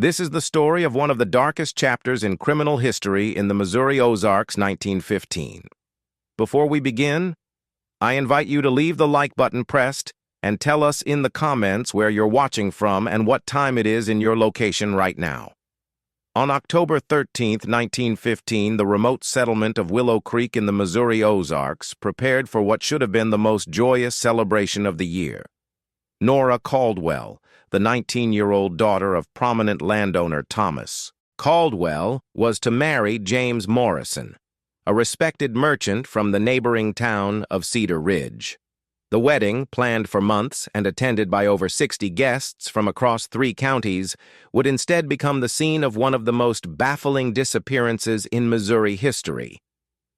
This is the story of one of the darkest chapters in criminal history in the Missouri Ozarks, 1915. Before we begin, I invite you to leave the like button pressed and tell us in the comments where you're watching from and what time it is in your location right now. On October 13, 1915, the remote settlement of Willow Creek in the Missouri Ozarks prepared for what should have been the most joyous celebration of the year. Nora Caldwell, the 19-year-old daughter of prominent landowner Thomas Caldwell, was to marry James Morrison, a respected merchant from the neighboring town of Cedar Ridge. The wedding, planned for months and attended by over 60 guests from across 3 counties, would instead become the scene of one of the most baffling disappearances in Missouri history.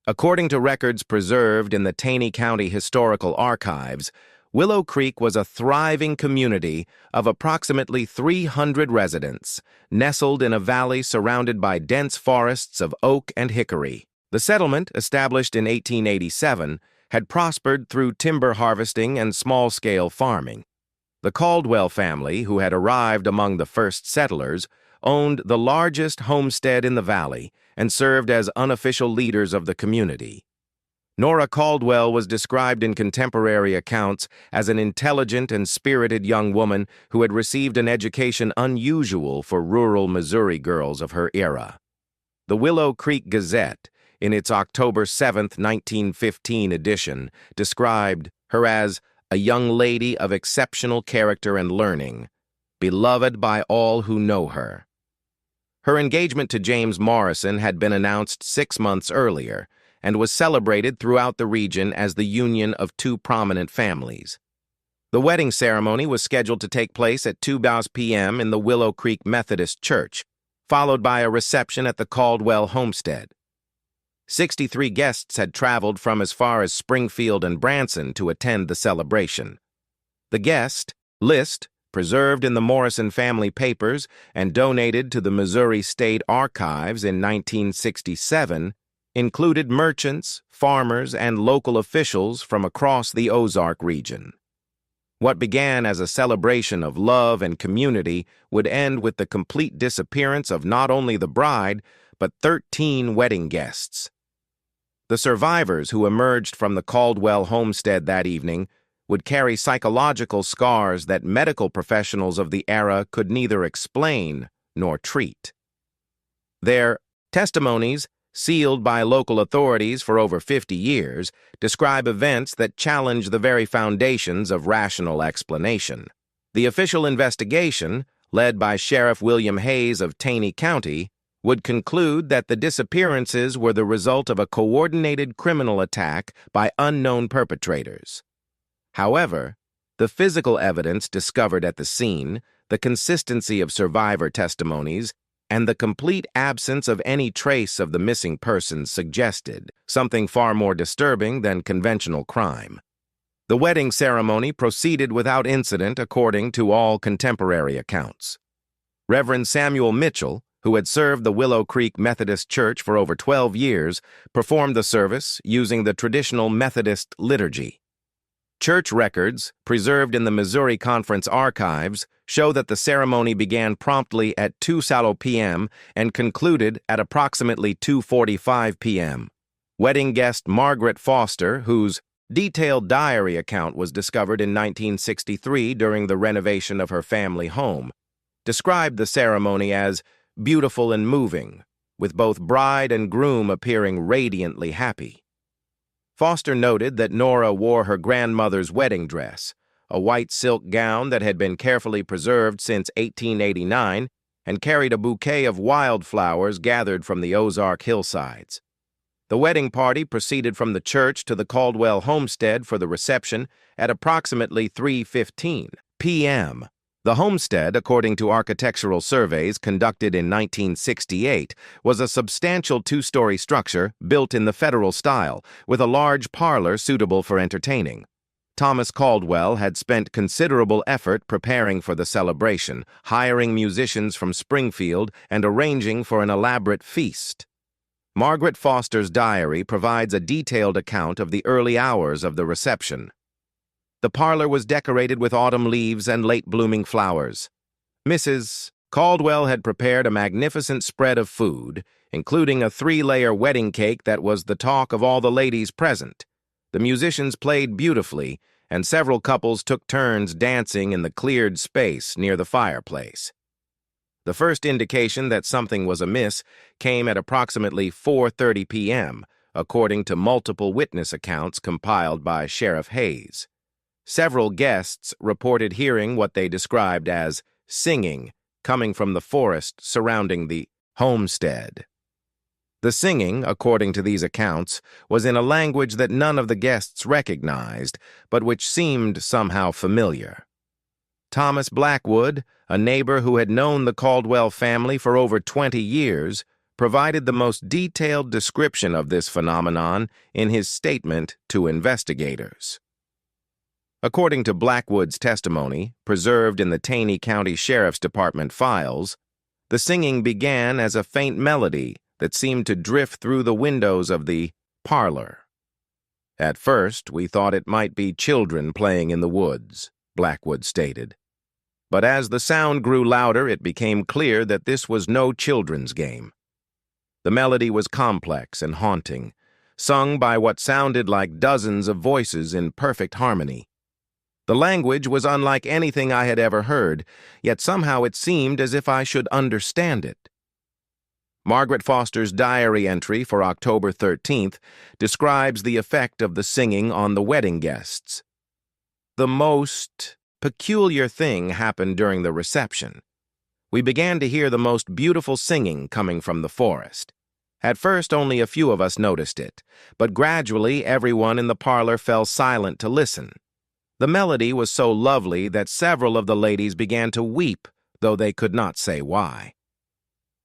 According to records preserved in the Taney County Historical Archives, Willow Creek was a thriving community of approximately 300 residents, nestled in a valley surrounded by dense forests of oak and hickory. The settlement, established in 1887, had prospered through timber harvesting and small-scale farming. The Caldwell family, who had arrived among the first settlers, owned the largest homestead in the valley and served as unofficial leaders of the community. Nora Caldwell was described in contemporary accounts as an intelligent and spirited young woman who had received an education unusual for rural Missouri girls of her era. The Willow Creek Gazette, in its October 7, 1915 edition, described her as a young lady of exceptional character and learning, beloved by all who know her. Her engagement to James Morrison had been announced 6 months earlier, and was celebrated throughout the region as the union of 2 prominent families. The wedding ceremony was scheduled to take place at 2 p.m. in the Willow Creek Methodist Church, followed by a reception at the Caldwell homestead. 63 guests had traveled from as far as Springfield and Branson to attend the celebration. The guest list, preserved in the Morrison family papers and donated to the Missouri State Archives in 1967, included merchants, farmers, and local officials from across the Ozark region. What began as a celebration of love and community would end with the complete disappearance of not only the bride, but 13 wedding guests. The survivors who emerged from the Caldwell homestead that evening would carry psychological scars that medical professionals of the era could neither explain nor treat. Their testimonies, sealed by local authorities for over 50 years, describe events that challenge the very foundations of rational explanation. The official investigation, led by Sheriff William Hayes of Taney County, would conclude that the disappearances were the result of a coordinated criminal attack by unknown perpetrators. However, the physical evidence discovered at the scene, the consistency of survivor testimonies, and the complete absence of any trace of the missing persons suggested something far more disturbing than conventional crime. The wedding ceremony proceeded without incident according to all contemporary accounts. Reverend Samuel Mitchell, who had served the Willow Creek Methodist Church for over 12 years, performed the service using the traditional Methodist liturgy. Church records, preserved in the Missouri Conference archives, show that the ceremony began promptly at 2 p.m. and concluded at approximately 2:45 p.m. Wedding guest Margaret Foster, whose detailed diary account was discovered in 1963 during the renovation of her family home, described the ceremony as beautiful and moving, with both bride and groom appearing radiantly happy. Foster noted that Nora wore her grandmother's wedding dress, a white silk gown that had been carefully preserved since 1889, and carried a bouquet of wildflowers gathered from the Ozark hillsides. The wedding party proceeded from the church to the Caldwell homestead for the reception at approximately 3:15 p.m. The homestead, according to architectural surveys conducted in 1968, was a substantial 2-story structure built in the federal style, with a large parlor suitable for entertaining. Thomas Caldwell had spent considerable effort preparing for the celebration, hiring musicians from Springfield and arranging for an elaborate feast. Margaret Foster's diary provides a detailed account of the early hours of the reception. The parlor was decorated with autumn leaves and late-blooming flowers. Mrs. Caldwell had prepared a magnificent spread of food, including a 3-layer wedding cake that was the talk of all the ladies present. The musicians played beautifully, and several couples took turns dancing in the cleared space near the fireplace. The first indication that something was amiss came at approximately 4:30 p.m., according to multiple witness accounts compiled by Sheriff Hayes. Several guests reported hearing what they described as singing coming from the forest surrounding the homestead. The singing, according to these accounts, was in a language that none of the guests recognized, but which seemed somehow familiar. Thomas Blackwood, a neighbor who had known the Caldwell family for over 20 years, provided the most detailed description of this phenomenon in his statement to investigators. According to Blackwood's testimony, preserved in the Taney County Sheriff's Department files, the singing began as a faint melody that seemed to drift through the windows of the parlor. At first, we thought it might be children playing in the woods, Blackwood stated. But as the sound grew louder, it became clear that this was no children's game. The melody was complex and haunting, sung by what sounded like dozens of voices in perfect harmony. The language was unlike anything I had ever heard, yet somehow it seemed as if I should understand it. Margaret Foster's diary entry for October 13th describes the effect of the singing on the wedding guests. The most peculiar thing happened during the reception. We began to hear the most beautiful singing coming from the forest. At first, only a few of us noticed it, but gradually everyone in the parlor fell silent to listen. The melody was so lovely that several of the ladies began to weep, though they could not say why.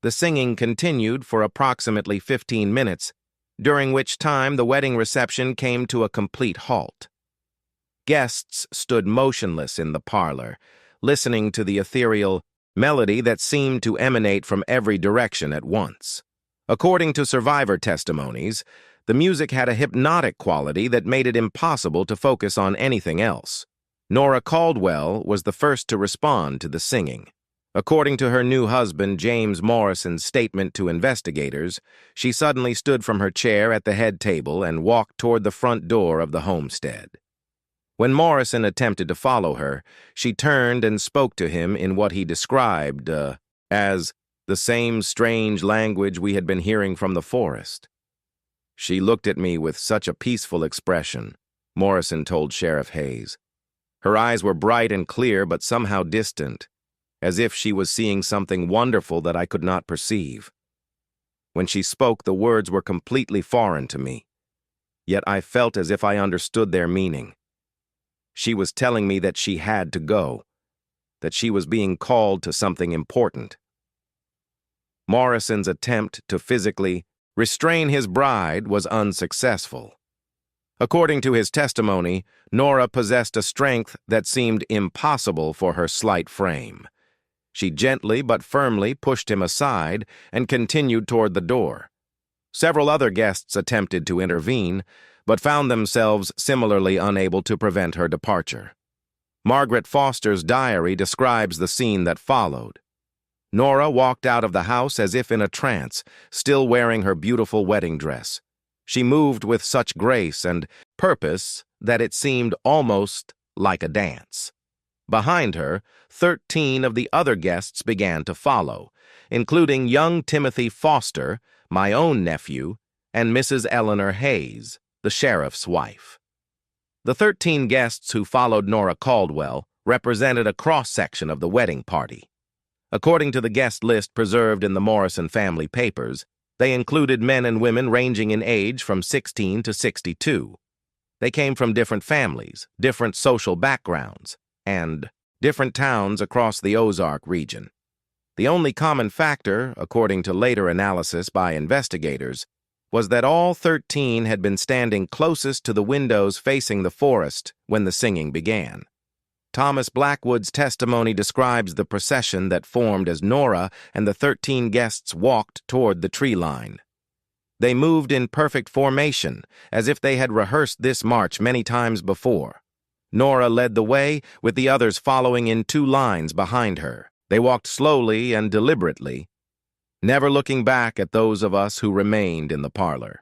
The singing continued for approximately 15 minutes, during which time the wedding reception came to a complete halt. Guests stood motionless in the parlor, listening to the ethereal melody that seemed to emanate from every direction at once. According to survivor testimonies, the music had a hypnotic quality that made it impossible to focus on anything else. Nora Caldwell was the first to respond to the singing. According to her new husband, James Morrison's statement to investigators, she suddenly stood from her chair at the head table and walked toward the front door of the homestead. When Morrison attempted to follow her, she turned and spoke to him in what he described as the same strange language we had been hearing from the forest. She looked at me with such a peaceful expression, Morrison told Sheriff Hayes. Her eyes were bright and clear, but somehow distant, as if she was seeing something wonderful that I could not perceive. When she spoke, the words were completely foreign to me, yet I felt as if I understood their meaning. She was telling me that she had to go, that she was being called to something important. Morrison's attempt to physically restrain his bride was unsuccessful. According to his testimony, Nora possessed a strength that seemed impossible for her slight frame. She gently but firmly pushed him aside and continued toward the door. Several other guests attempted to intervene, but found themselves similarly unable to prevent her departure. Margaret Foster's diary describes the scene that followed. Nora walked out of the house as if in a trance, still wearing her beautiful wedding dress. She moved with such grace and purpose that it seemed almost like a dance. Behind her, 13 of the other guests began to follow, including young Timothy Foster, my own nephew, and Mrs. Eleanor Hayes, the sheriff's wife. The 13 guests who followed Nora Caldwell represented a cross-section of the wedding party. According to the guest list preserved in the Morrison family papers, they included men and women ranging in age from 16 to 62. They came from different families, different social backgrounds, and different towns across the Ozark region. The only common factor, according to later analysis by investigators, was that all 13 had been standing closest to the windows facing the forest when the singing began. Thomas Blackwood's testimony describes the procession that formed as Nora and the 13 guests walked toward the tree line. They moved in perfect formation, as if they had rehearsed this march many times before. Nora led the way, with the others following in 2 lines behind her. They walked slowly and deliberately, never looking back at those of us who remained in the parlor.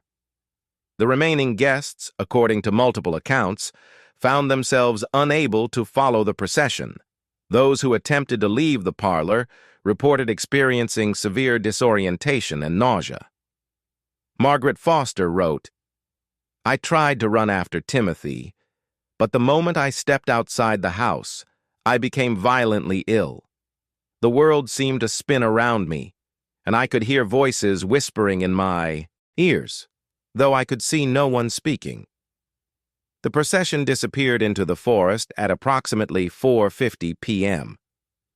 The remaining guests, according to multiple accounts, found themselves unable to follow the procession. Those who attempted to leave the parlor reported experiencing severe disorientation and nausea. Margaret Foster wrote, "I tried to run after Timothy, but the moment I stepped outside the house, I became violently ill. The world seemed to spin around me, and I could hear voices whispering in my ears, though I could see no one speaking." The procession disappeared into the forest at approximately 4:50 p.m.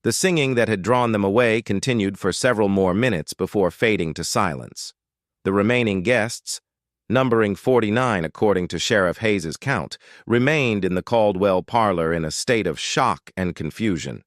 The singing that had drawn them away continued for several more minutes before fading to silence. The remaining guests, numbering 49 according to Sheriff Hayes's count, remained in the Caldwell parlor in a state of shock and confusion.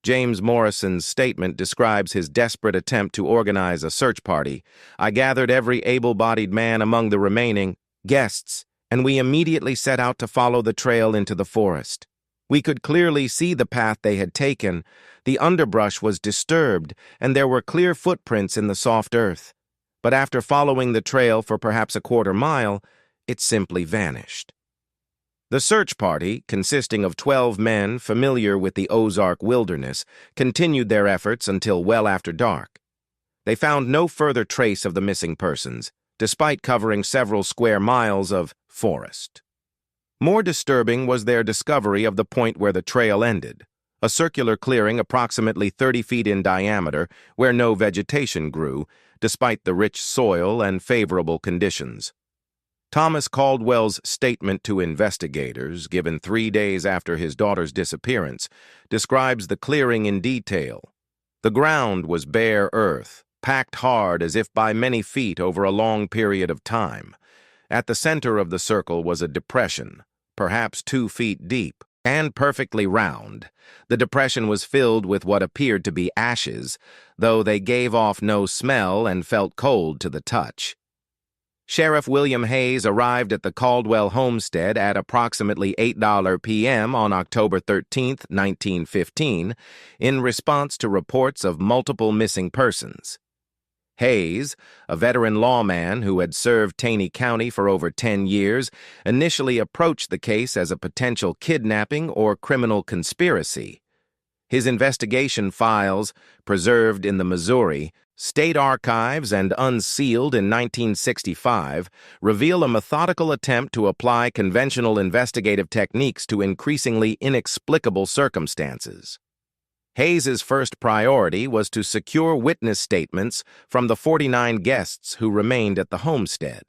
James Morrison's statement describes his desperate attempt to organize a search party. "I gathered every able-bodied man among the remaining guests, and we immediately set out to follow the trail into the forest. We could clearly see the path they had taken. The underbrush was disturbed, and there were clear footprints in the soft earth. But after following the trail for perhaps a quarter mile, it simply vanished." The search party, consisting of 12 men familiar with the Ozark wilderness, continued their efforts until well after dark. They found no further trace of the missing persons, despite covering several square miles of forest. More disturbing was their discovery of the point where the trail ended, a circular clearing approximately 30 feet in diameter where no vegetation grew, despite the rich soil and favorable conditions. Thomas Caldwell's statement to investigators, given 3 days after his daughter's disappearance, describes the clearing in detail. The ground was bare earth, packed hard as if by many feet over a long period of time. At the center of the circle was a depression, perhaps 2 feet deep, and perfectly round. The depression was filled with what appeared to be ashes, though they gave off no smell and felt cold to the touch. Sheriff William Hayes arrived at the Caldwell homestead at approximately 8 p.m. on October 13, 1915, in response to reports of multiple missing persons. Hayes, a veteran lawman who had served Taney County for over 10 years, initially approached the case as a potential kidnapping or criminal conspiracy. His investigation files, preserved in the Missouri State Archives and unsealed in 1965, reveal a methodical attempt to apply conventional investigative techniques to increasingly inexplicable circumstances. Hayes's first priority was to secure witness statements from the 49 guests who remained at the homestead.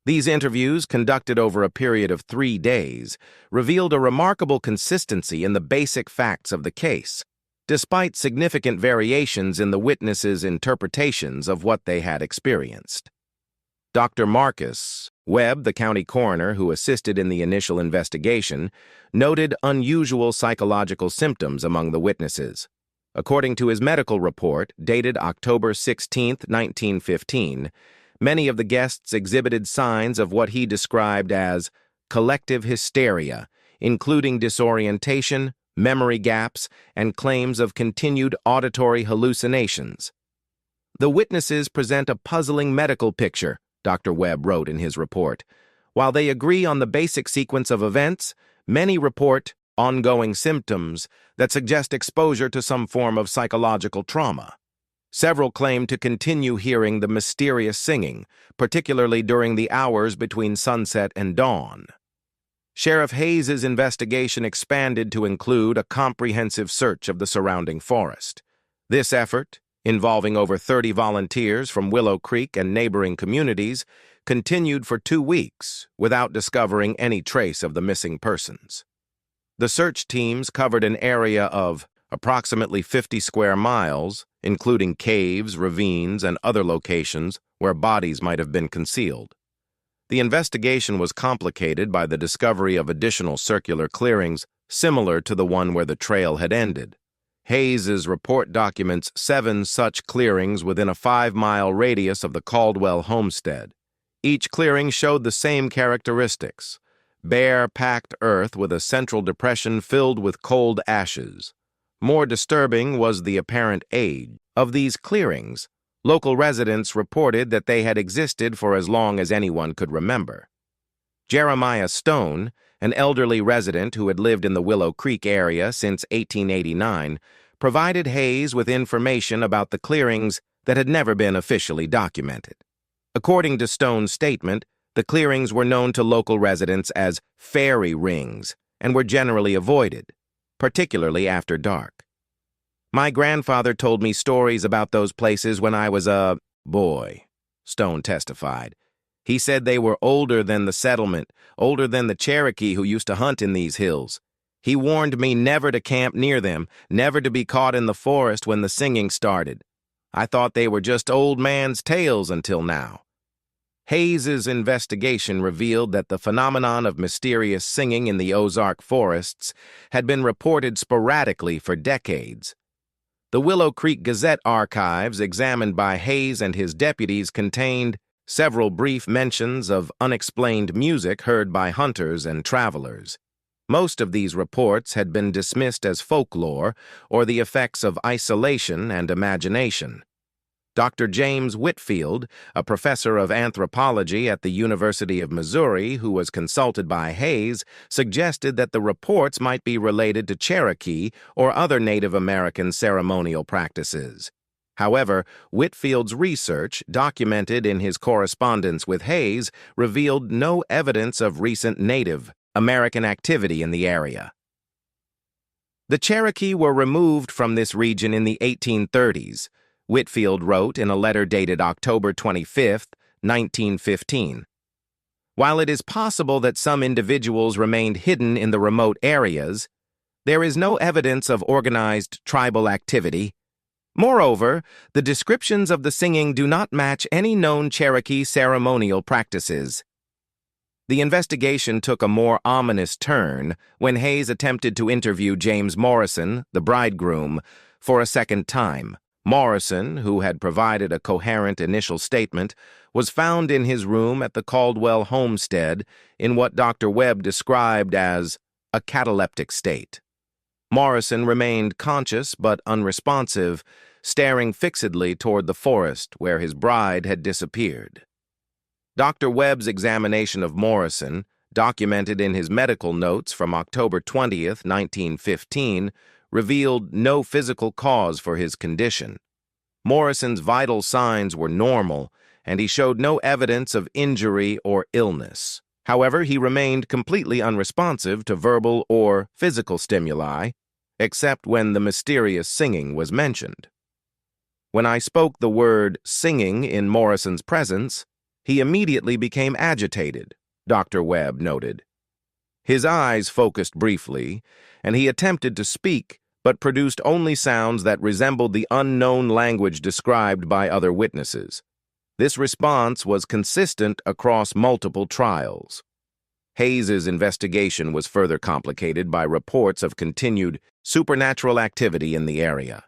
These interviews, conducted over a period of 3 days, revealed a remarkable consistency in the basic facts of the case, despite significant variations in the witnesses' interpretations of what they had experienced. Dr. Marcus Webb, the county coroner who assisted in the initial investigation, noted unusual psychological symptoms among the witnesses. According to his medical report, dated October 16, 1915, many of the guests exhibited signs of what he described as collective hysteria, including disorientation, memory gaps, and claims of continued auditory hallucinations. "The witnesses present a puzzling medical picture," Dr. Webb wrote in his report. "While they agree on the basic sequence of events, many report ongoing symptoms that suggest exposure to some form of psychological trauma. Several claim to continue hearing the mysterious singing, particularly during the hours between sunset and dawn." Sheriff Hayes's investigation expanded to include a comprehensive search of the surrounding forest. This effort, involving over 30 volunteers from Willow Creek and neighboring communities, continued for 2 weeks without discovering any trace of the missing persons. The search teams covered an area of approximately 50 square miles, including caves, ravines, and other locations where bodies might have been concealed. The investigation was complicated by the discovery of additional circular clearings similar to the one where the trail had ended. Hayes's report documents 7 such clearings within a 5-mile radius of the Caldwell homestead. Each clearing showed the same characteristics: bare, packed earth with a central depression filled with cold ashes. More disturbing was the apparent age of these clearings. Local residents reported that they had existed for as long as anyone could remember. Jeremiah Stone, an elderly resident who had lived in the Willow Creek area since 1889, provided Hayes with information about the clearings that had never been officially documented. According to Stone's statement, the clearings were known to local residents as fairy rings and were generally avoided, particularly after dark. My grandfather told me stories about those places when I was a boy, Stone testified. He said they were older than the settlement, older than the Cherokee who used to hunt in these hills. He warned me never to camp near them, never to be caught in the forest when the singing started. I thought they were just old man's tales until now. Hayes's investigation revealed that the phenomenon of mysterious singing in the Ozark forests had been reported sporadically for decades. The Willow Creek Gazette archives examined by Hayes and his deputies contained several brief mentions of unexplained music heard by hunters and travelers. Most of these reports had been dismissed as folklore or the effects of isolation and imagination. Dr. James Whitfield, a professor of anthropology at the University of Missouri who was consulted by Hayes, suggested that the reports might be related to Cherokee or other Native American ceremonial practices. However, Whitfield's research, documented in his correspondence with Hayes, revealed no evidence of recent Native American activity in the area. The Cherokee were removed from this region in the 1830s, Whitfield wrote in a letter dated October 25, 1915. While it is possible that some individuals remained hidden in the remote areas, there is no evidence of organized tribal activity. Moreover, the descriptions of the singing do not match any known Cherokee ceremonial practices. The investigation took a more ominous turn when Hayes attempted to interview James Morrison, the bridegroom, for a second time. Morrison, who had provided a coherent initial statement, was found in his room at the Caldwell homestead in what Dr. Webb described as a cataleptic state. Morrison remained conscious but unresponsive, staring fixedly toward the forest where his bride had disappeared. Dr. Webb's examination of Morrison, documented in his medical notes from October 20, 1915, revealed no physical cause for his condition. Morrison's vital signs were normal, and he showed no evidence of injury or illness. However, he remained completely unresponsive to verbal or physical stimuli, except when the mysterious singing was mentioned. When I spoke the word singing in Morrison's presence, he immediately became agitated, Dr. Webb noted. His eyes focused briefly, and he attempted to speak, but produced only sounds that resembled the unknown language described by other witnesses. This response was consistent across multiple trials. Hayes's investigation was further complicated by reports of continued supernatural activity in the area.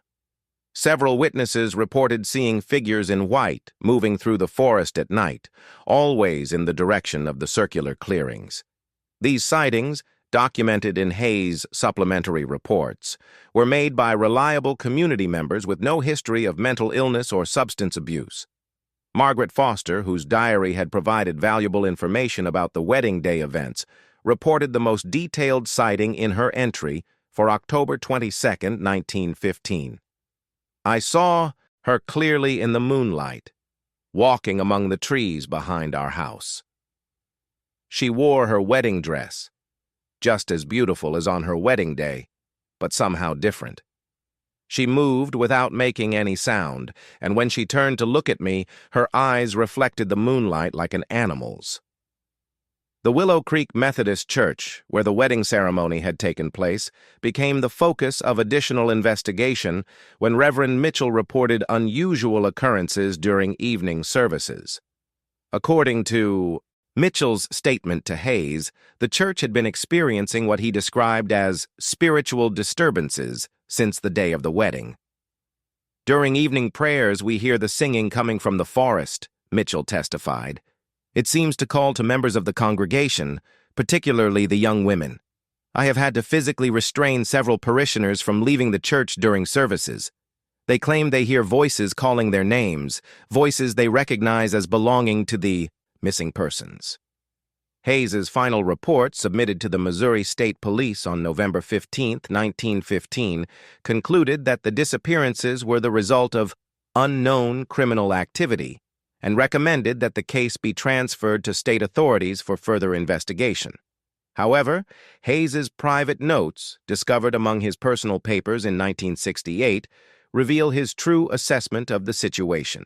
Several witnesses reported seeing figures in white moving through the forest at night, always in the direction of the circular clearings. These sightings, documented in Hayes' supplementary reports, were made by reliable community members with no history of mental illness or substance abuse. Margaret Foster, whose diary had provided valuable information about the wedding day events, reported the most detailed sighting in her entry for October 22, 1915. I saw her clearly in the moonlight, walking among the trees behind our house. She wore her wedding dress, just as beautiful as on her wedding day, but somehow different. She moved without making any sound, and when she turned to look at me, her eyes reflected the moonlight like an animal's. The Willow Creek Methodist Church, where the wedding ceremony had taken place, became the focus of additional investigation when Reverend Mitchell reported unusual occurrences during evening services. According to Mitchell's statement to Hayes, the church had been experiencing what he described as spiritual disturbances since the day of the wedding. During evening prayers, we hear the singing coming from the forest, Mitchell testified. It seems to call to members of the congregation, particularly the young women. I have had to physically restrain several parishioners from leaving the church during services. They claim they hear voices calling their names, voices they recognize as belonging to the missing persons. Hayes's final report, submitted to the Missouri State Police on November 15, 1915, concluded that the disappearances were the result of unknown criminal activity and recommended that the case be transferred to state authorities for further investigation. However, Hayes's private notes, discovered among his personal papers in 1968, reveal his true assessment of the situation.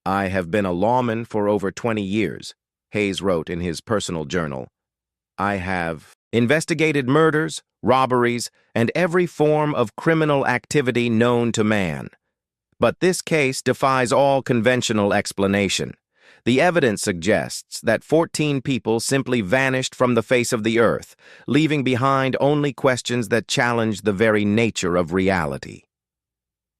"I have been a lawman for over 20 years, Hayes wrote in his personal journal. "I have investigated murders, robberies, and every form of criminal activity known to man. But this case defies all conventional explanation. The evidence suggests that 14 people simply vanished from the face of the earth, leaving behind only questions that challenge the very nature of reality."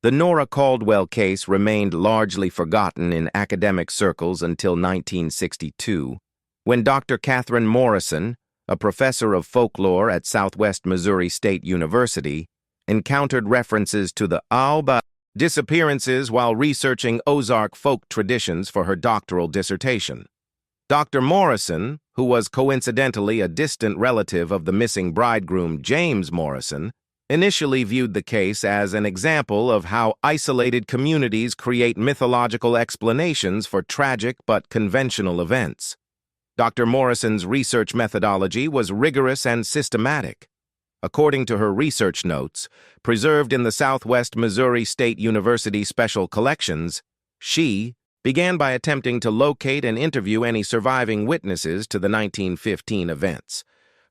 The Nora Caldwell case remained largely forgotten in academic circles until 1962, when Dr. Catherine Morrison, a professor of folklore at Southwest Missouri State University, encountered references to the Alba disappearances while researching Ozark folk traditions for her doctoral dissertation. Dr. Morrison, who was coincidentally a distant relative of the missing bridegroom James Morrison, initially viewed the case as an example of how isolated communities create mythological explanations for tragic but conventional events. Dr. Morrison's research methodology was rigorous and systematic. According to her research notes, preserved in the Southwest Missouri State University Special Collections, she began by attempting to locate and interview any surviving witnesses to the 1915 events.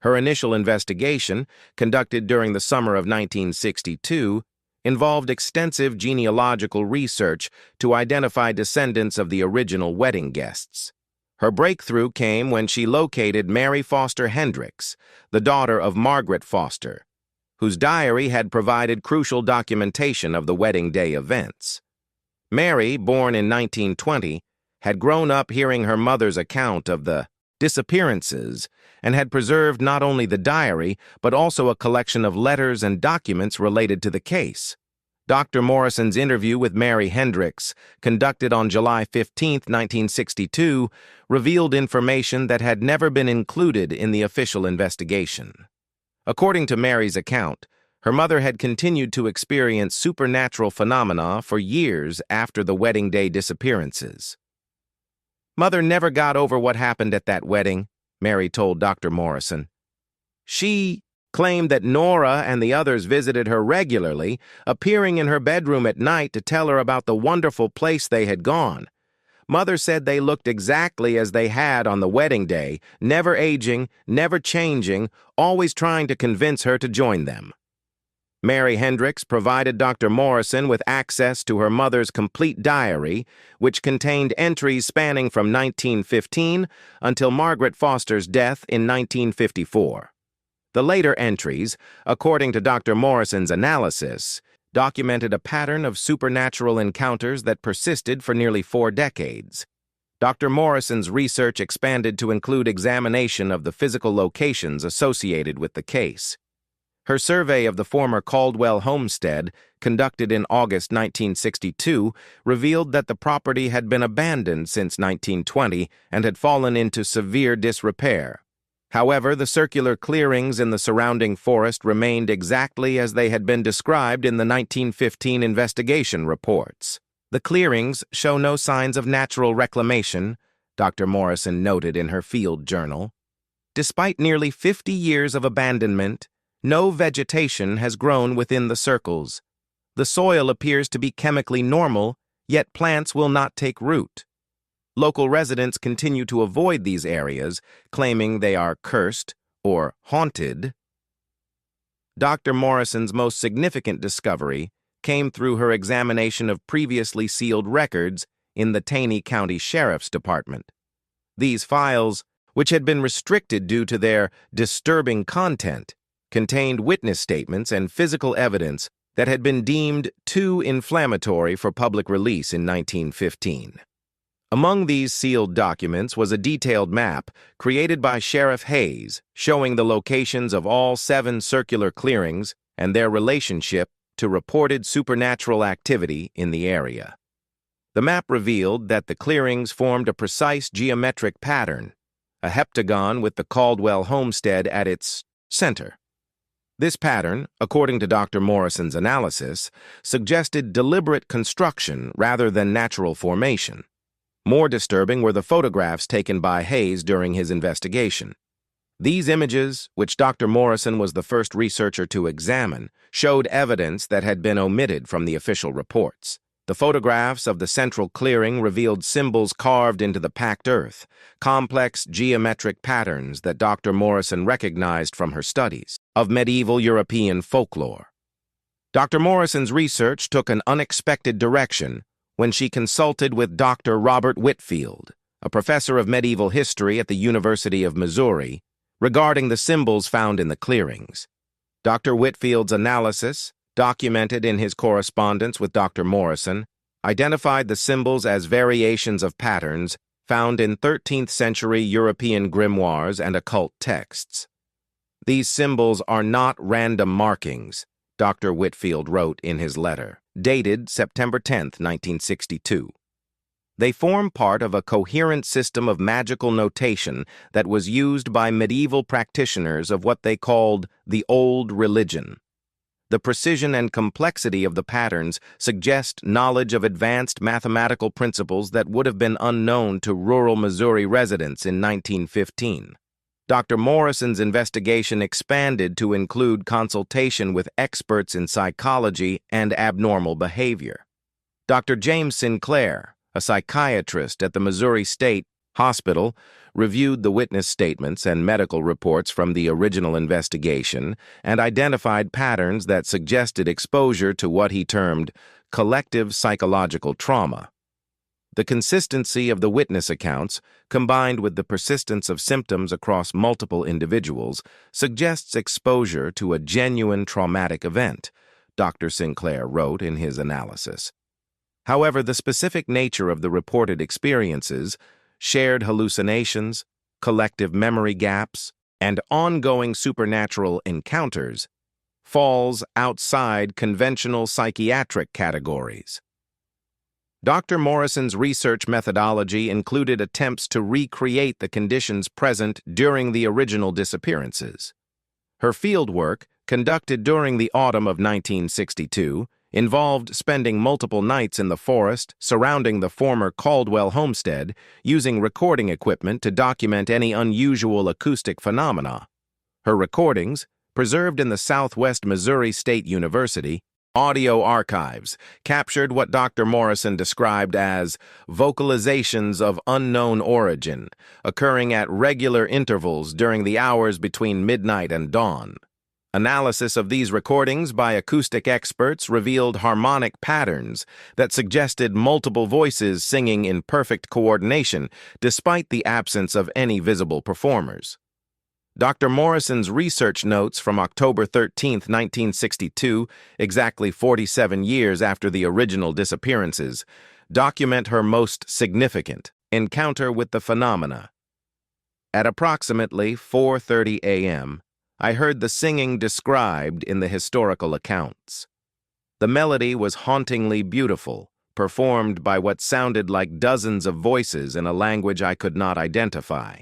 Her initial investigation, conducted during the summer of 1962, involved extensive genealogical research to identify descendants of the original wedding guests. Her breakthrough came when she located Mary Foster Hendricks, the daughter of Margaret Foster, whose diary had provided crucial documentation of the wedding day events. Mary, born in 1920, had grown up hearing her mother's account of the disappearances and had preserved not only the diary but also a collection of letters and documents related to the case. Dr. Morrison's interview with Mary Hendricks, conducted on July 15, 1962, revealed information that had never been included in the official investigation. According to Mary's account, her mother had continued to experience supernatural phenomena for years after the wedding day disappearances. "Mother never got over what happened at that wedding," Mary told Dr. Morrison. "She claimed that Nora and the others visited her regularly, appearing in her bedroom at night to tell her about the wonderful place they had gone. Mother said they looked exactly as they had on the wedding day, never aging, never changing, always trying to convince her to join them." Mary Hendricks provided Dr. Morrison with access to her mother's complete diary, which contained entries spanning from 1915 until Margaret Foster's death in 1954. The later entries, according to Dr. Morrison's analysis, documented a pattern of supernatural encounters that persisted for nearly 4 decades. Dr. Morrison's research expanded to include examination of the physical locations associated with the case. Her survey of the former Caldwell homestead, conducted in August 1962, revealed that the property had been abandoned since 1920 and had fallen into severe disrepair. However, the circular clearings in the surrounding forest remained exactly as they had been described in the 1915 investigation reports. "The clearings show no signs of natural reclamation," Dr. Morrison noted in her field journal. "Despite nearly 50 years of abandonment, no vegetation has grown within the circles. The soil appears to be chemically normal, yet plants will not take root. Local residents continue to avoid these areas, claiming they are cursed or haunted." Dr. Morrison's most significant discovery came through her examination of previously sealed records in the Taney County Sheriff's Department. These files, which had been restricted due to their disturbing content, contained witness statements and physical evidence that had been deemed too inflammatory for public release in 1915. Among these sealed documents was a detailed map created by Sheriff Hayes showing the locations of all 7 circular clearings and their relationship to reported supernatural activity in the area. The map revealed that the clearings formed a precise geometric pattern, a heptagon with the Caldwell homestead at its center. This pattern, according to Dr. Morrison's analysis, suggested deliberate construction rather than natural formation. More disturbing were the photographs taken by Hayes during his investigation. These images, which Dr. Morrison was the first researcher to examine, showed evidence that had been omitted from the official reports. The photographs of the central clearing revealed symbols carved into the packed earth, complex geometric patterns that Dr. Morrison recognized from her studies of medieval European folklore. Dr. Morrison's research took an unexpected direction when she consulted with Dr. Robert Whitfield, a professor of medieval history at the University of Missouri, regarding the symbols found in the clearings. Dr. Whitfield's analysis, documented in his correspondence with Dr. Morrison, identified the symbols as variations of patterns found in 13th-century European grimoires and occult texts. These symbols are not random markings, Dr. Whitfield wrote in his letter, dated September 10, 1962. They form part of a coherent system of magical notation that was used by medieval practitioners of what they called the Old Religion. The precision and complexity of the patterns suggest knowledge of advanced mathematical principles that would have been unknown to rural Missouri residents in 1915. Dr. Morrison's investigation expanded to include consultation with experts in psychology and abnormal behavior. Dr. James Sinclair, a psychiatrist at the Missouri State Hospital, reviewed the witness statements and medical reports from the original investigation and identified patterns that suggested exposure to what he termed collective psychological trauma. The consistency of the witness accounts, combined with the persistence of symptoms across multiple individuals, suggests exposure to a genuine traumatic event, Dr. Sinclair wrote in his analysis. However, the specific nature of the reported experiences, shared hallucinations, collective memory gaps, and ongoing supernatural encounters, falls outside conventional psychiatric categories. Dr. Morrison's research methodology included attempts to recreate the conditions present during the original disappearances. Her fieldwork, conducted during the autumn of 1962, involved spending multiple nights in the forest surrounding the former Caldwell homestead, using recording equipment to document any unusual acoustic phenomena. Her recordings, preserved in the Southwest Missouri State University audio archives, captured what Dr. Morrison described as vocalizations of unknown origin, occurring at regular intervals during the hours between midnight and dawn. Analysis of these recordings by acoustic experts revealed harmonic patterns that suggested multiple voices singing in perfect coordination, despite the absence of any visible performers. Dr. Morrison's research notes from October 13, 1962, exactly 47 years after the original disappearances, document her most significant encounter with the phenomena. At approximately 4:30 a.m., I heard the singing described in the historical accounts. The melody was hauntingly beautiful, performed by what sounded like dozens of voices in a language I could not identify.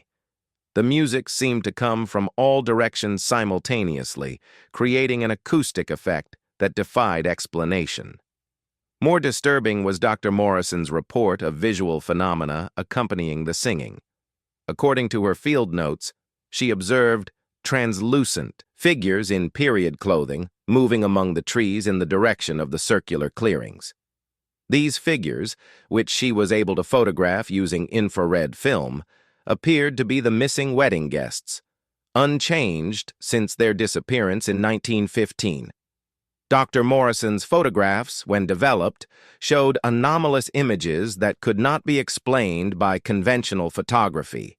The music seemed to come from all directions simultaneously, creating an acoustic effect that defied explanation. More disturbing was Dr. Morrison's report of visual phenomena accompanying the singing. According to her field notes, she observed translucent figures in period clothing moving among the trees in the direction of the circular clearings. These figures, which she was able to photograph using infrared film, appeared to be the missing wedding guests, unchanged since their disappearance in 1915. Dr. Morrison's photographs, when developed, showed anomalous images that could not be explained by conventional photography.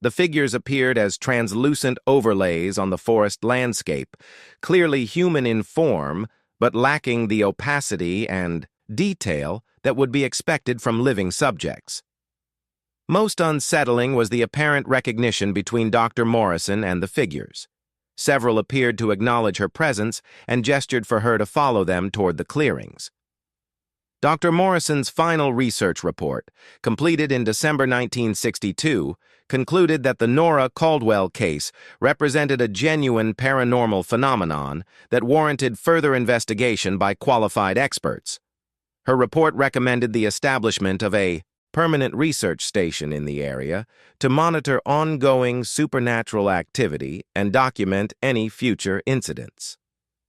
The figures appeared as translucent overlays on the forest landscape, clearly human in form, but lacking the opacity and detail that would be expected from living subjects. Most unsettling was the apparent recognition between Dr. Morrison and the figures. Several appeared to acknowledge her presence and gestured for her to follow them toward the clearings. Dr. Morrison's final research report, completed in December 1962, concluded that the Nora Caldwell case represented a genuine paranormal phenomenon that warranted further investigation by qualified experts. Her report recommended the establishment of a permanent research station in the area to monitor ongoing supernatural activity and document any future incidents.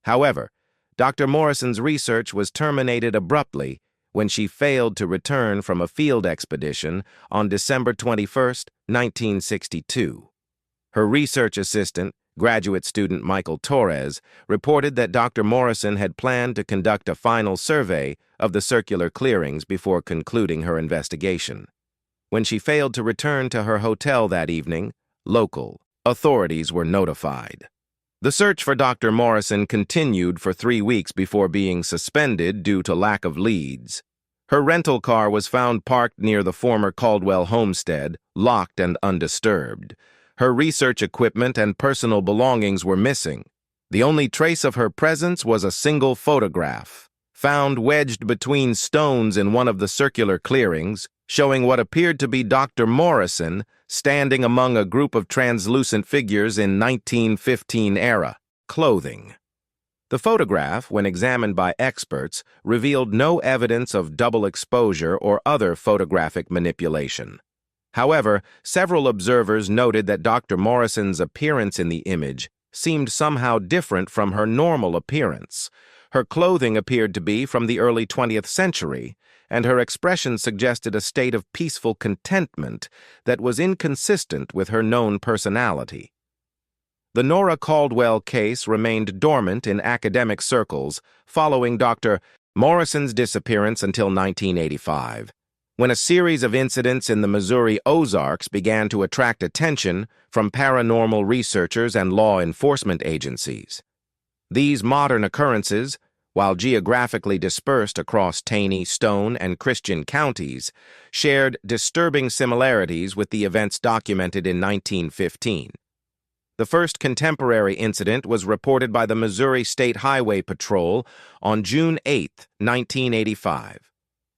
However, Dr. Morrison's research was terminated abruptly when she failed to return from a field expedition on December 21, 1962. Her research assistant, graduate student Michael Torres, reported that Dr. Morrison had planned to conduct a final survey of the circular clearings before concluding her investigation. When she failed to return to her hotel that evening, local authorities were notified. The search for Dr. Morrison continued for 3 weeks before being suspended due to lack of leads. Her rental car was found parked near the former Caldwell homestead, locked and undisturbed. Her research equipment and personal belongings were missing. The only trace of her presence was a single photograph, found wedged between stones in one of the circular clearings, showing what appeared to be Dr. Morrison standing among a group of translucent figures in 1915-era clothing. The photograph, when examined by experts, revealed no evidence of double exposure or other photographic manipulation. However, several observers noted that Dr. Morrison's appearance in the image seemed somehow different from her normal appearance. Her clothing appeared to be from the early 20th century, and her expression suggested a state of peaceful contentment that was inconsistent with her known personality. The Nora Caldwell case remained dormant in academic circles following Dr. Morrison's disappearance until 1985. When a series of incidents in the Missouri Ozarks began to attract attention from paranormal researchers and law enforcement agencies. These modern occurrences, while geographically dispersed across Taney, Stone, and Christian counties, shared disturbing similarities with the events documented in 1915. The first contemporary incident was reported by the Missouri State Highway Patrol on June 8, 1985.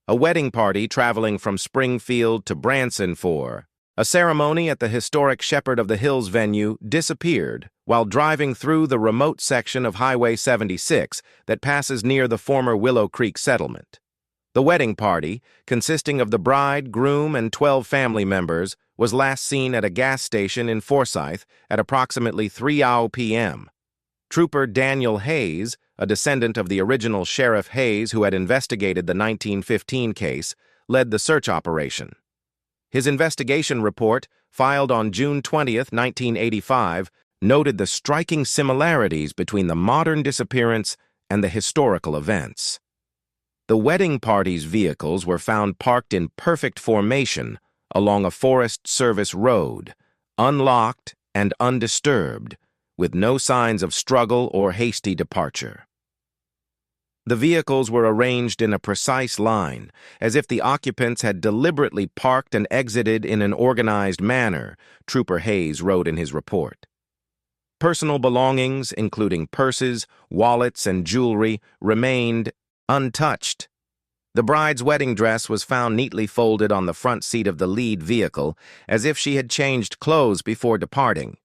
A wedding party traveling from Springfield to Branson for a ceremony at the historic Shepherd of the Hills venue disappeared while driving through the remote section of Highway 76 that passes near the former Willow Creek settlement. The wedding party, consisting of the bride, groom, and 12 family members, was last seen at a gas station in Forsyth at approximately 3 p.m. Trooper Daniel Hayes, a descendant of the original Sheriff Hayes who had investigated the 1915 case, led the search operation. His investigation report, filed on June 20, 1985, noted the striking similarities between the modern disappearance and the historical events. The wedding party's vehicles were found parked in perfect formation along a Forest Service road, unlocked and undisturbed, with no signs of struggle or hasty departure. The vehicles were arranged in a precise line, as if the occupants had deliberately parked and exited in an organized manner, Trooper Hayes wrote in his report. Personal belongings, including purses, wallets, and jewelry, remained untouched. The bride's wedding dress was found neatly folded on the front seat of the lead vehicle, as if she had changed clothes before departing.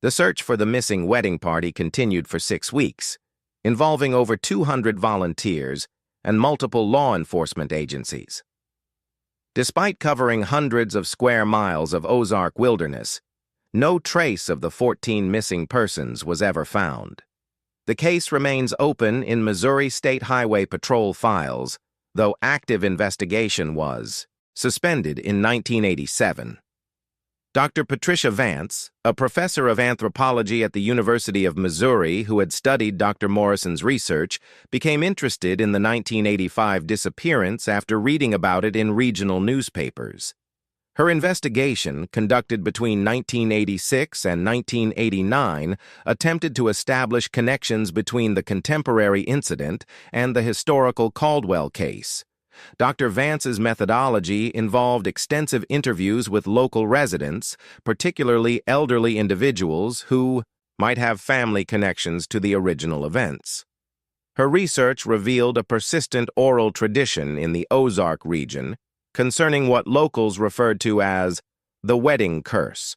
The search for the missing wedding party continued for 6 weeks, involving over 200 volunteers and multiple law enforcement agencies. Despite covering hundreds of square miles of Ozark wilderness, no trace of the 14 missing persons was ever found. The case remains open in Missouri State Highway Patrol files, though active investigation was suspended in 1987. Dr. Patricia Vance, a professor of anthropology at the University of Missouri who had studied Dr. Morrison's research, became interested in the 1985 disappearance after reading about it in regional newspapers. Her investigation, conducted between 1986 and 1989, attempted to establish connections between the contemporary incident and the historical Caldwell case. Dr. Vance's methodology involved extensive interviews with local residents, particularly elderly individuals who might have family connections to the original events. Her research revealed a persistent oral tradition in the Ozark region concerning what locals referred to as the wedding curse,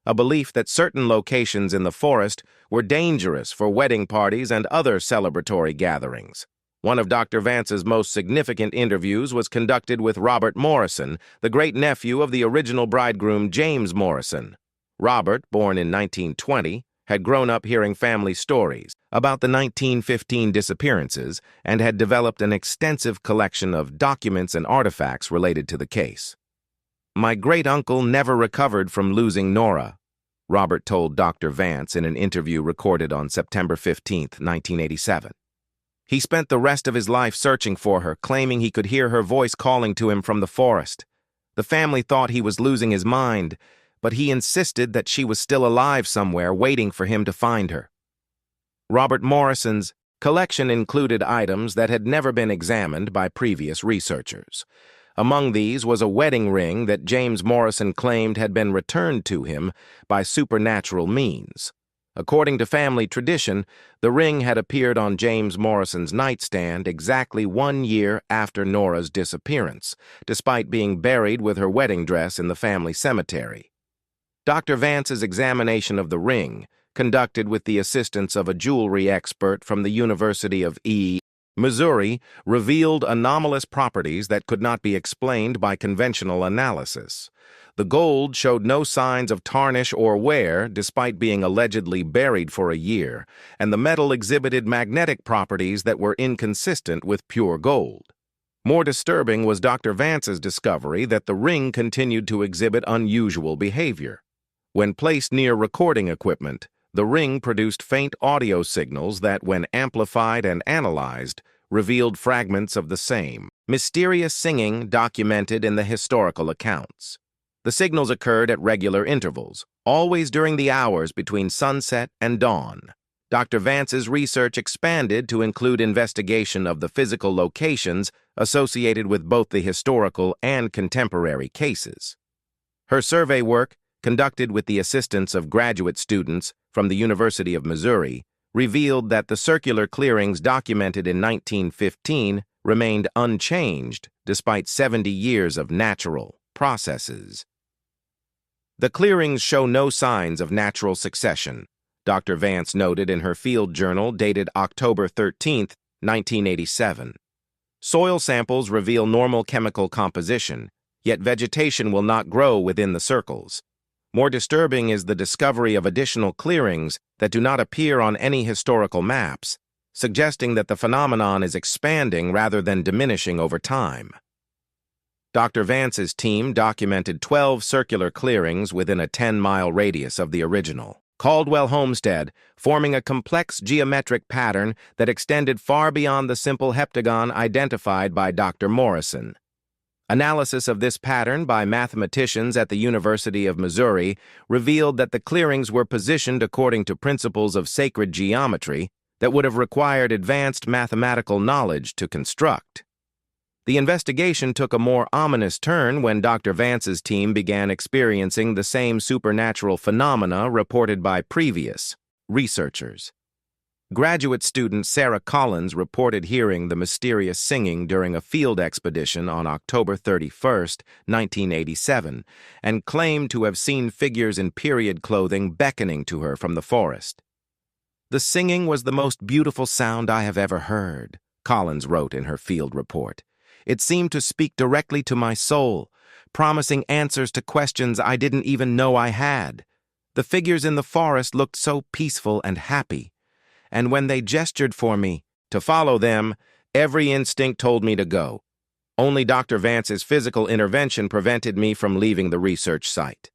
a belief that certain locations in the forest were dangerous for wedding parties and other celebratory gatherings. One of Dr. Vance's most significant interviews was conducted with Robert Morrison, the great-nephew of the original bridegroom James Morrison. Robert, born in 1920, had grown up hearing family stories about the 1915 disappearances and had developed an extensive collection of documents and artifacts related to the case. "My great-uncle never recovered from losing Nora," Robert told Dr. Vance in an interview recorded on September 15, 1987. "He spent the rest of his life searching for her, claiming he could hear her voice calling to him from the forest. The family thought he was losing his mind, but he insisted that she was still alive somewhere, waiting for him to find her." Robert Morrison's collection included items that had never been examined by previous researchers. Among these was a wedding ring that James Morrison claimed had been returned to him by supernatural means. According to family tradition, the ring had appeared on James Morrison's nightstand exactly 1 year after Nora's disappearance, despite being buried with her wedding dress in the family cemetery. Dr. Vance's examination of the ring, conducted with the assistance of a jewelry expert from the University of Missouri, revealed anomalous properties that could not be explained by conventional analysis. The gold showed no signs of tarnish or wear despite being allegedly buried for a year, and the metal exhibited magnetic properties that were inconsistent with pure gold. More disturbing was Dr. Vance's discovery that the ring continued to exhibit unusual behavior. When placed near recording equipment, the ring produced faint audio signals that, when amplified and analyzed, revealed fragments of the same mysterious singing documented in the historical accounts. The signals occurred at regular intervals, always during the hours between sunset and dawn. Dr. Vance's research expanded to include investigation of the physical locations associated with both the historical and contemporary cases. Her survey work, conducted with the assistance of graduate students from the University of Missouri, revealed that the circular clearings documented in 1915 remained unchanged despite 70 years of natural processes. "The clearings show no signs of natural succession," Dr. Vance noted in her field journal dated October 13, 1987. "Soil samples reveal normal chemical composition, yet vegetation will not grow within the circles. More disturbing is the discovery of additional clearings that do not appear on any historical maps, suggesting that the phenomenon is expanding rather than diminishing over time." Dr. Vance's team documented 12 circular clearings within a 10-mile radius of the original Caldwell homestead, forming a complex geometric pattern that extended far beyond the simple heptagon identified by Dr. Morrison. Analysis of this pattern by mathematicians at the University of Missouri revealed that the clearings were positioned according to principles of sacred geometry that would have required advanced mathematical knowledge to construct. The investigation took a more ominous turn when Dr. Vance's team began experiencing the same supernatural phenomena reported by previous researchers. Graduate student Sarah Collins reported hearing the mysterious singing during a field expedition on October 31, 1987, and claimed to have seen figures in period clothing beckoning to her from the forest. "The singing was the most beautiful sound I have ever heard," Collins wrote in her field report. "It seemed to speak directly to my soul, promising answers to questions I didn't even know I had. The figures in the forest looked so peaceful and happy, and when they gestured for me to follow them, every instinct told me to go. Only Dr. Vance's physical intervention prevented me from leaving the research site."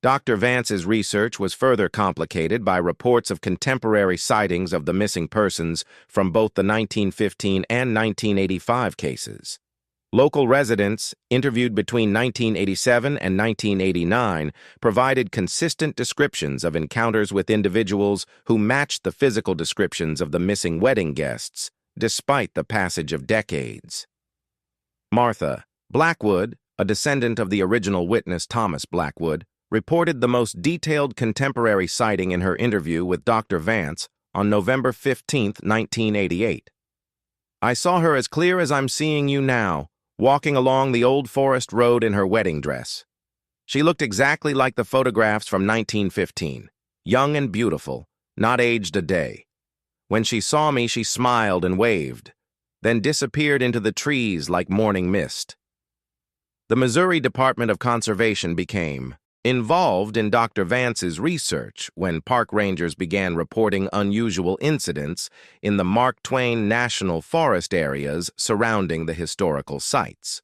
Dr. Vance's research was further complicated by reports of contemporary sightings of the missing persons from both the 1915 and 1985 cases. Local residents, interviewed between 1987 and 1989, provided consistent descriptions of encounters with individuals who matched the physical descriptions of the missing wedding guests, despite the passage of decades. Martha Blackwood, a descendant of the original witness Thomas Blackwood, reported the most detailed contemporary sighting in her interview with Dr. Vance on November 15, 1988. "I saw her as clear as I'm seeing you now, walking along the old forest road in her wedding dress. She looked exactly like the photographs from 1915, young and beautiful, not aged a day. When she saw me, she smiled and waved, then disappeared into the trees like morning mist." The Missouri Department of Conservation became involved in Dr. Vance's research when park rangers began reporting unusual incidents in the Mark Twain National Forest areas surrounding the historical sites.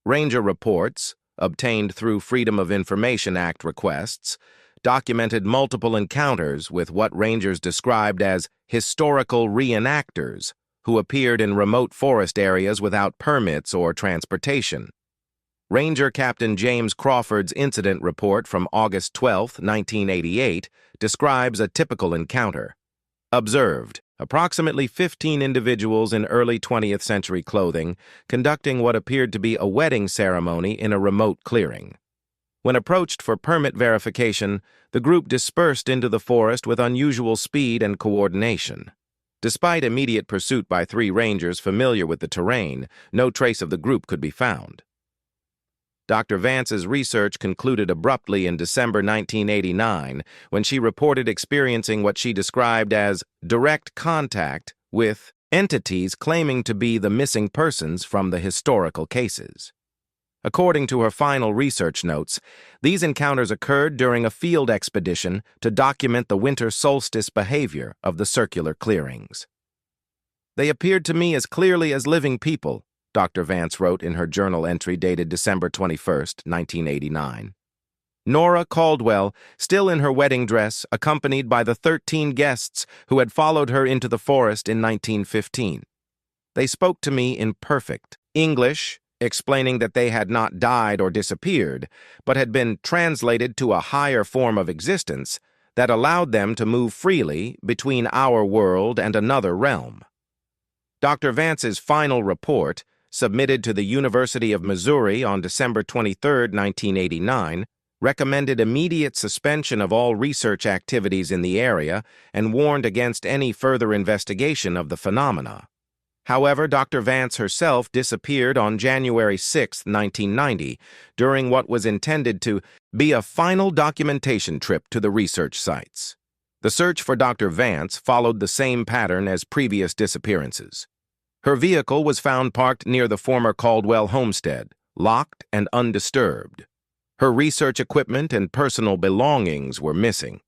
Ranger reports, obtained through Freedom of Information Act requests, documented multiple encounters with what rangers described as historical reenactors who appeared in remote forest areas without permits or transportation. Ranger Captain James Crawford's incident report from August 12, 1988, describes a typical encounter. Observed, approximately 15 individuals in early 20th century clothing conducting what appeared to be a wedding ceremony in a remote clearing. When approached for permit verification, the group dispersed into the forest with unusual speed and coordination. Despite immediate pursuit by 3 rangers familiar with the terrain, no trace of the group could be found. Dr. Vance's research concluded abruptly in December 1989 when she reported experiencing what she described as direct contact with entities claiming to be the missing persons from the historical cases. According to her final research notes, these encounters occurred during a field expedition to document the winter solstice behavior of the circular clearings. "They appeared to me as clearly as living people," Dr. Vance wrote in her journal entry dated December 21, 1989. Nora Caldwell, still in her wedding dress, accompanied by the 13 guests who had followed her into the forest in 1915. "They spoke to me in perfect English, explaining that they had not died or disappeared, but had been translated to a higher form of existence that allowed them to move freely between our world and another realm." Dr. Vance's final report, submitted to the University of Missouri on December 23, 1989, recommended immediate suspension of all research activities in the area and warned against any further investigation of the phenomena. However, Dr. Vance herself disappeared on January 6, 1990, during what was intended to be a final documentation trip to the research sites. The search for Dr. Vance followed the same pattern as previous disappearances. Her vehicle was found parked near the former Caldwell homestead, locked and undisturbed. Her research equipment and personal belongings were missing.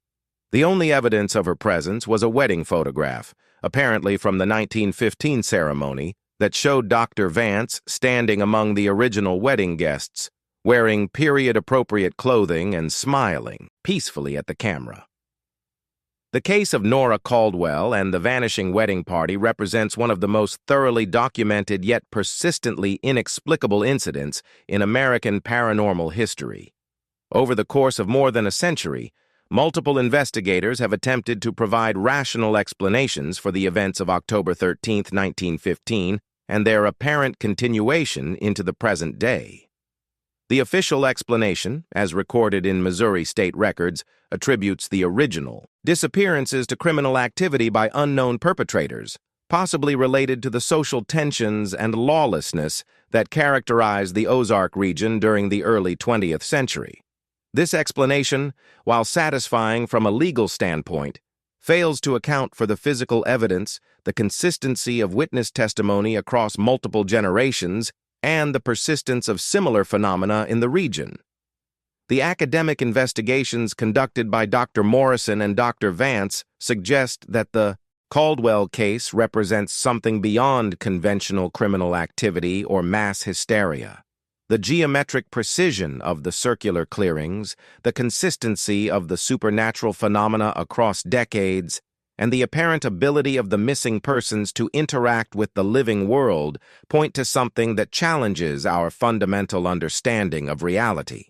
The only evidence of her presence was a wedding photograph, apparently from the 1915 ceremony, that showed Dr. Vance standing among the original wedding guests, wearing period-appropriate clothing and smiling peacefully at the camera. The case of Nora Caldwell and the vanishing wedding party represents one of the most thoroughly documented yet persistently inexplicable incidents in American paranormal history. Over the course of more than a century, multiple investigators have attempted to provide rational explanations for the events of October 13, 1915, and their apparent continuation into the present day. The official explanation, as recorded in Missouri state records, attributes the original disappearances to criminal activity by unknown perpetrators, possibly related to the social tensions and lawlessness that characterized the Ozark region during the early 20th century. This explanation, while satisfying from a legal standpoint, fails to account for the physical evidence, the consistency of witness testimony across multiple generations, and the persistence of similar phenomena in the region. The academic investigations conducted by Dr. Morrison and Dr. Vance suggest that the Caldwell case represents something beyond conventional criminal activity or mass hysteria. The geometric precision of the circular clearings, the consistency of the supernatural phenomena across decades, and the apparent ability of the missing persons to interact with the living world point to something that challenges our fundamental understanding of reality.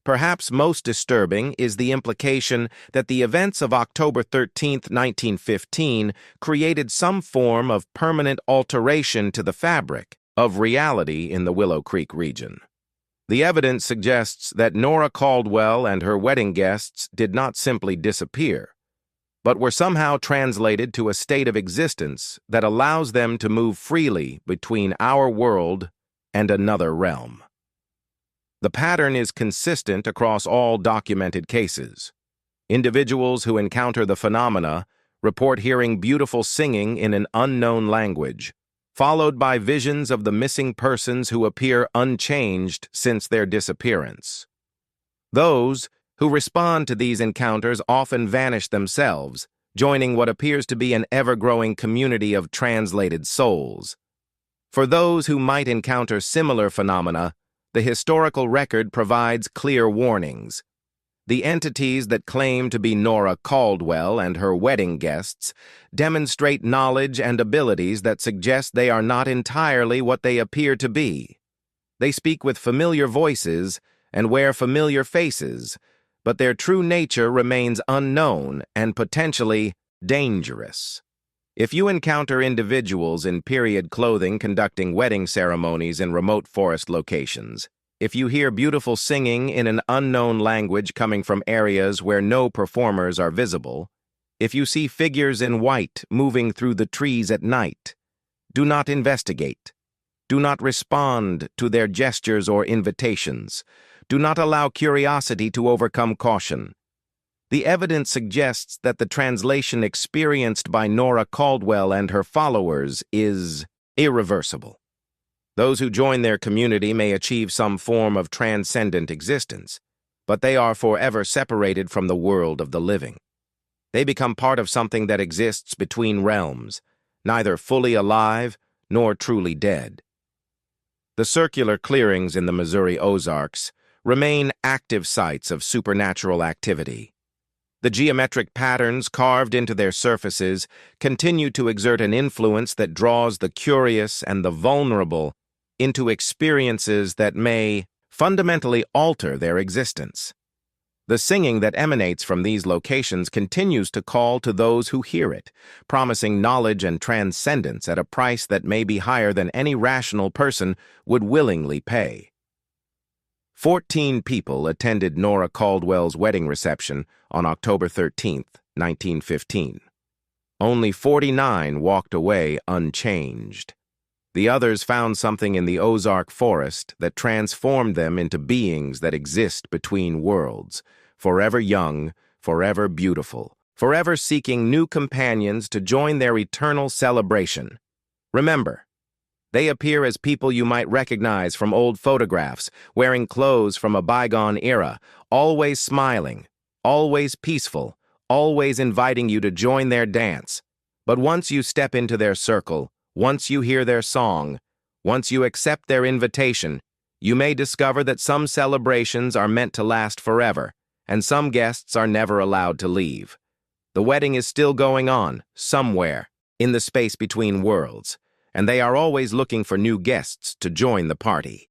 Perhaps most disturbing is the implication that the events of October 13, 1915, created some form of permanent alteration to the fabric of reality in the Willow Creek region. The evidence suggests that Nora Caldwell and her wedding guests did not simply disappear, but were somehow translated to a state of existence that allows them to move freely between our world and another realm. The pattern is consistent across all documented cases. Individuals who encounter the phenomena report hearing beautiful singing in an unknown language, followed by visions of the missing persons who appear unchanged since their disappearance. Those who respond to these encounters often vanish themselves, joining what appears to be an ever-growing community of translated souls. For those who might encounter similar phenomena, the historical record provides clear warnings. The entities that claim to be Nora Caldwell and her wedding guests demonstrate knowledge and abilities that suggest they are not entirely what they appear to be. They speak with familiar voices and wear familiar faces, but their true nature remains unknown and potentially dangerous. If you encounter individuals in period clothing conducting wedding ceremonies in remote forest locations, if you hear beautiful singing in an unknown language coming from areas where no performers are visible, if you see figures in white moving through the trees at night, do not investigate. Do not respond to their gestures or invitations. Do not allow curiosity to overcome caution. The evidence suggests that the translation experienced by Nora Caldwell and her followers is irreversible. Those who join their community may achieve some form of transcendent existence, but they are forever separated from the world of the living. They become part of something that exists between realms, neither fully alive nor truly dead. The circular clearings in the Missouri Ozarks remain active sites of supernatural activity. The geometric patterns carved into their surfaces continue to exert an influence that draws the curious and the vulnerable into experiences that may fundamentally alter their existence. The singing that emanates from these locations continues to call to those who hear it, promising knowledge and transcendence at a price that may be higher than any rational person would willingly pay. 14 people attended Nora Caldwell's wedding reception on October 13, 1915. Only 49 walked away unchanged. The others found something in the Ozark forest that transformed them into beings that exist between worlds, forever young, forever beautiful, forever seeking new companions to join their eternal celebration. Remember, they appear as people you might recognize from old photographs, wearing clothes from a bygone era, always smiling, always peaceful, always inviting you to join their dance. But once you step into their circle, once you hear their song, once you accept their invitation, you may discover that some celebrations are meant to last forever, and some guests are never allowed to leave. The wedding is still going on, somewhere, in the space between worlds, and they are always looking for new guests to join the party.